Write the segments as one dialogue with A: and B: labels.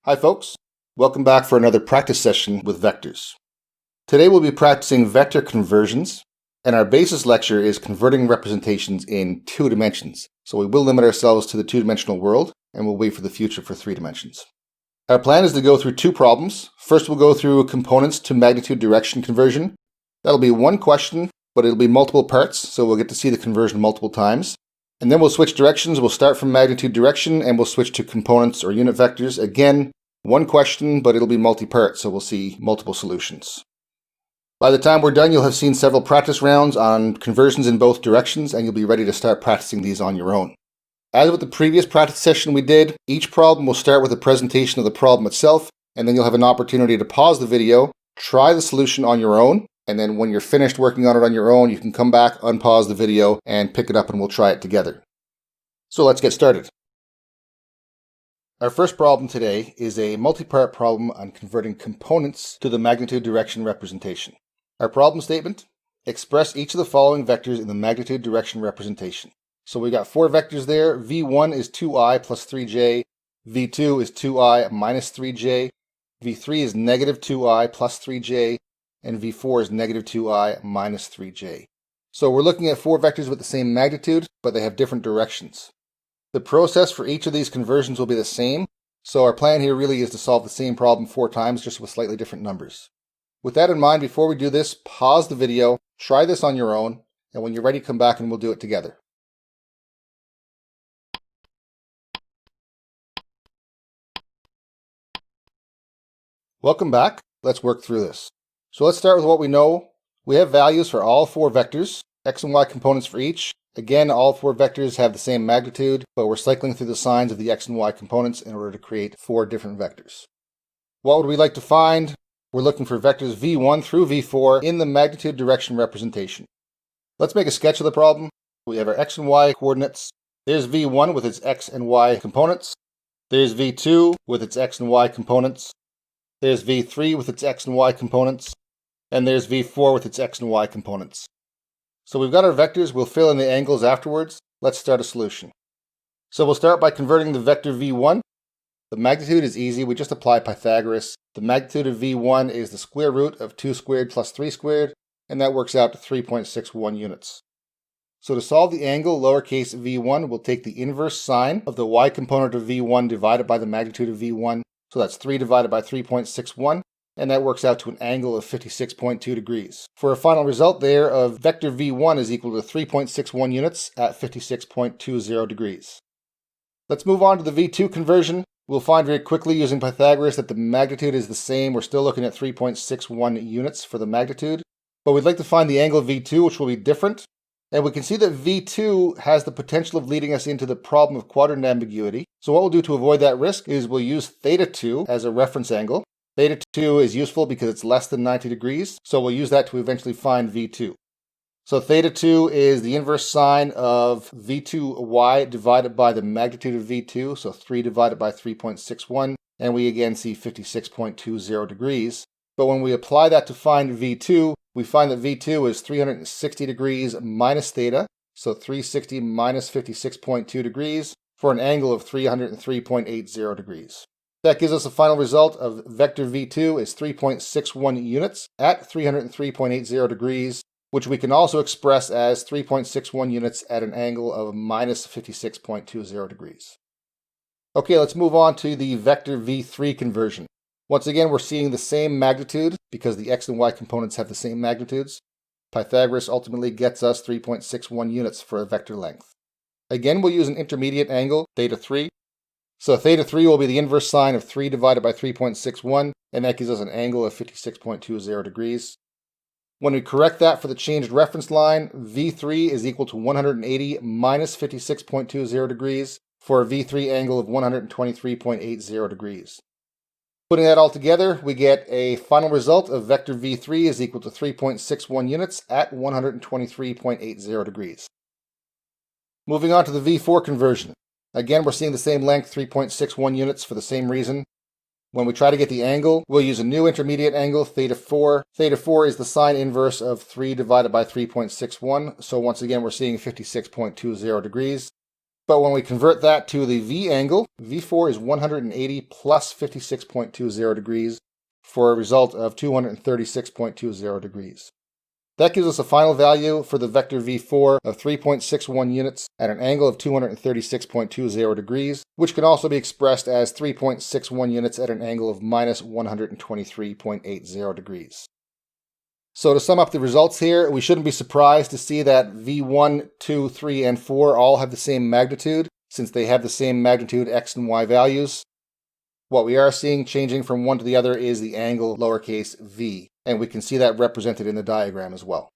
A: Hi folks, welcome back for another practice session with vectors. Today we'll be practicing vector conversions, and our basis lecture is converting representations in 2 dimensions. So we will limit ourselves to the 2-dimensional world, and we'll wait for the future for 3 dimensions. Our plan is to go through 2 problems. First we'll go through components to magnitude direction conversion. That'll be 1 question, but it'll be multiple parts, so we'll get to see the conversion multiple times. And then we'll switch directions. We'll start from magnitude direction and we'll switch to components or unit vectors. Again, 1 question, but it'll be multi-part, so we'll see multiple solutions. By the time we're done, you'll have seen several practice rounds on conversions in both directions, and you'll be ready to start practicing these on your own. As with the previous practice session we did, each problem will start with a presentation of the problem itself, and then you'll have an opportunity to pause the video, try the solution on your own, and then when you're finished working on it on your own, you can come back, unpause the video, and pick it up and we'll try it together. So let's get started. Our first problem today is a multi-part problem on converting components to the magnitude direction representation. Our problem statement: express each of the following vectors in the magnitude direction representation. So we got 4 vectors there. V1 is 2i plus 3j, V2 is 2i minus 3j, V3 is negative 2i plus 3j, and V4 is negative 2i minus 3j. So we're looking at 4 vectors with the same magnitude, but they have different directions. The process for each of these conversions will be the same, so our plan here really is to solve the same problem 4 times, just with slightly different numbers. With that in mind, before we do this, pause the video, try this on your own, and when you're ready, come back and we'll do it together. Welcome back. Let's work through this. So let's start with what we know. We have values for all 4 vectors, x and y components for each. Again, all 4 vectors have the same magnitude, but we're cycling through the signs of the x and y components in order to create 4 different vectors. What would we like to find? We're looking for vectors v1 through v4 in the magnitude direction representation. Let's make a sketch of the problem. We have our x and y coordinates. There's v1 with its x and y components. There's v2 with its x and y components. There's v3 with its x and y components. And there's v4 with its x and y components. So we've got our vectors. We'll fill in the angles afterwards. Let's start a solution. So we'll start by converting the vector v1. The magnitude is easy. We just apply Pythagoras. The magnitude of v1 is the square root of 2 squared plus 3 squared, and that works out to 3.61 units. So to solve the angle lowercase v1, we'll take the inverse sine of the y component of v1 divided by the magnitude of v1. So that's 3 divided by 3.61. And that works out to an angle of 56.2 degrees. For a final result there of vector v1 is equal to 3.61 units at 56.20 degrees. Let's move on to the v2 conversion. We'll find very quickly using Pythagoras that the magnitude is the same. We're still looking at 3.61 units for the magnitude. But we'd like to find the angle v2, which will be different. And we can see that v2 has the potential of leading us into the problem of quadrant ambiguity. So what we'll do to avoid that risk is we'll use theta 2 as a reference angle. Theta 2 is useful because it's less than 90 degrees, so we'll use that to eventually find v2. So theta 2 is the inverse sine of v2y divided by the magnitude of v2, so 3 divided by 3.61, and we again see 56.20 degrees. But when we apply that to find v2, we find that v2 is 360 degrees minus theta, so 360 minus 56.2 degrees, for an angle of 303.80 degrees. That gives us a final result of vector v2 is 3.61 units at 303.80 degrees, which we can also express as 3.61 units at an angle of minus 56.20 degrees. Okay, let's move on to the vector v3 conversion. Once again, we're seeing the same magnitude because the x and y components have the same magnitudes. Pythagoras ultimately gets us 3.61 units for a vector length. Again, we'll use an intermediate angle, theta 3. So theta 3 will be the inverse sine of 3 divided by 3.61, and that gives us an angle of 56.20 degrees. When we correct that for the changed reference line, v3 is equal to 180 minus 56.20 degrees for a v3 angle of 123.80 degrees. Putting that all together, we get a final result of vector v3 is equal to 3.61 units at 123.80 degrees. Moving on to the v4 conversion. Again, we're seeing the same length, 3.61 units, for the same reason. When we try to get the angle, we'll use a new intermediate angle, theta 4. Theta 4 is the sine inverse of 3 divided by 3.61, so once again we're seeing 56.20 degrees. But when we convert that to the V angle, V4 is 180 plus 56.20 degrees for a result of 236.20 degrees. That gives us a final value for the vector V4 of 3.61 units at an angle of 236.20 degrees, which can also be expressed as 3.61 units at an angle of minus 123.80 degrees. So to sum up the results here, we shouldn't be surprised to see that V1, 2, 3, and 4 all have the same magnitude, since they have the same magnitude x and y values. What we are seeing changing from one to the other is the angle lowercase v, and we can see that represented in the diagram as well.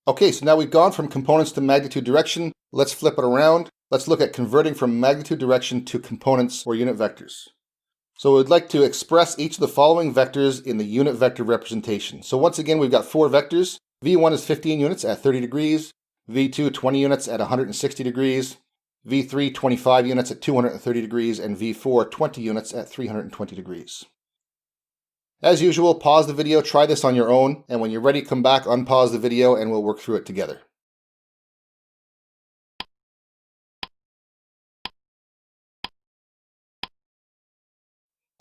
A: Okay, so now we've gone from components to magnitude direction. Let's flip it around. Let's look at converting from magnitude direction to components or unit vectors. So we'd like to express each of the following vectors in the unit vector representation. So once again, we've got 4 vectors. V1 is 15 units at 30 degrees, V2 20 units at 160 degrees, V3 25 units at 230 degrees, and V4 20 units at 320 degrees. As usual, pause the video, try this on your own, and when you're ready, come back, unpause the video, and we'll work through it together.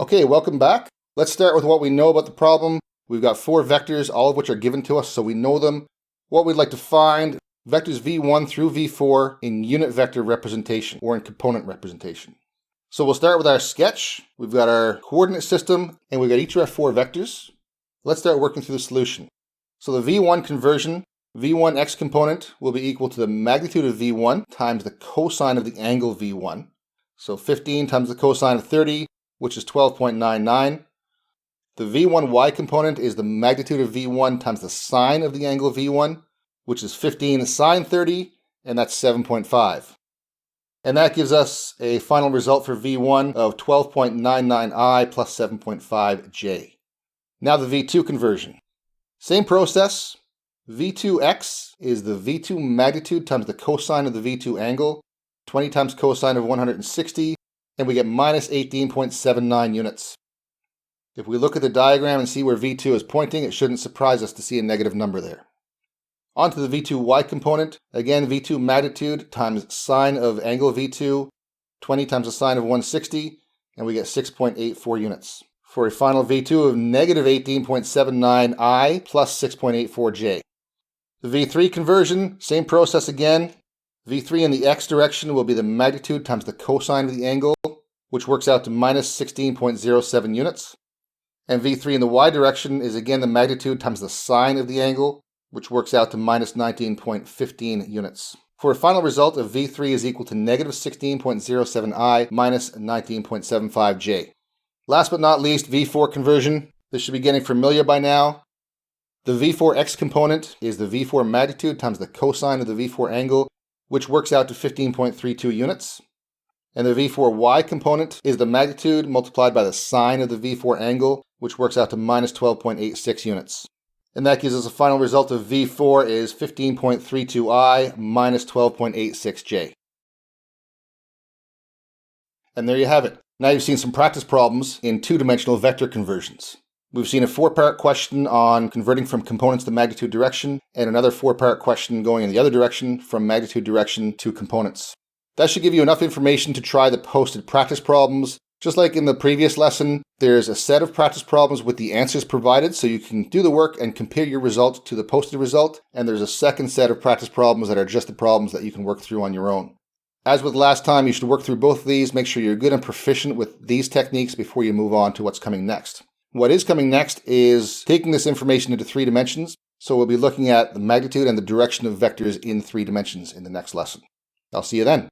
A: Okay, welcome back. Let's start with what we know about the problem. We've got 4 vectors, all of which are given to us, so we know them. What we'd like to find, vectors V1 through V4 in unit vector representation, or in component representation. So we'll start with our sketch. We've got our coordinate system, and we've got each of our 4 vectors. Let's start working through the solution. So the V1 conversion, V1 x component will be equal to the magnitude of V1 times the cosine of the angle V1. So 15 times the cosine of 30, which is 12.99. The V1 y component is the magnitude of V1 times the sine of the angle V1, which is 15 sine 30, and that's 7.5. And that gives us a final result for V1 of 12.99i plus 7.5j. Now the V2 conversion. Same process. V2x is the V2 magnitude times the cosine of the V2 angle, 20 times cosine of 160, and we get minus 18.79 units. If we look at the diagram and see where V2 is pointing, it shouldn't surprise us to see a negative number there. On to the V2y component. Again, V2 magnitude times sine of angle V2, 20 times the sine of 160, and we get 6.84 units. For a final V2 of negative 18.79i plus 6.84j. The V3 conversion, same process again. V3 in the x direction will be the magnitude times the cosine of the angle, which works out to minus 16.07 units. And V3 in the y direction is again the magnitude times the sine of the angle, which works out to minus 19.15 units. For a final result of V3 is equal to negative 16.07i minus 19.75j. Last but not least, V4 conversion. This should be getting familiar by now. The V4x component is the V4 magnitude times the cosine of the V4 angle, which works out to 15.32 units. And the V4y component is the magnitude multiplied by the sine of the V4 angle, which works out to minus 12.86 units. And that gives us a final result of V4 is 15.32i minus 12.86j. And there you have it. Now you've seen some practice problems in 2-dimensional vector conversions. We've seen a 4-part question on converting from components to magnitude direction, and another 4-part question going in the other direction from magnitude direction to components. That should give you enough information to try the posted practice problems. Just like in the previous lesson, there's a set of practice problems with the answers provided, so you can do the work and compare your result to the posted result, and there's a second set of practice problems that are just the problems that you can work through on your own. As with last time, you should work through both of these, make sure you're good and proficient with these techniques before you move on to what's coming next. What is coming next is taking this information into 3 dimensions, so we'll be looking at the magnitude and the direction of vectors in 3 dimensions in the next lesson. I'll see you then.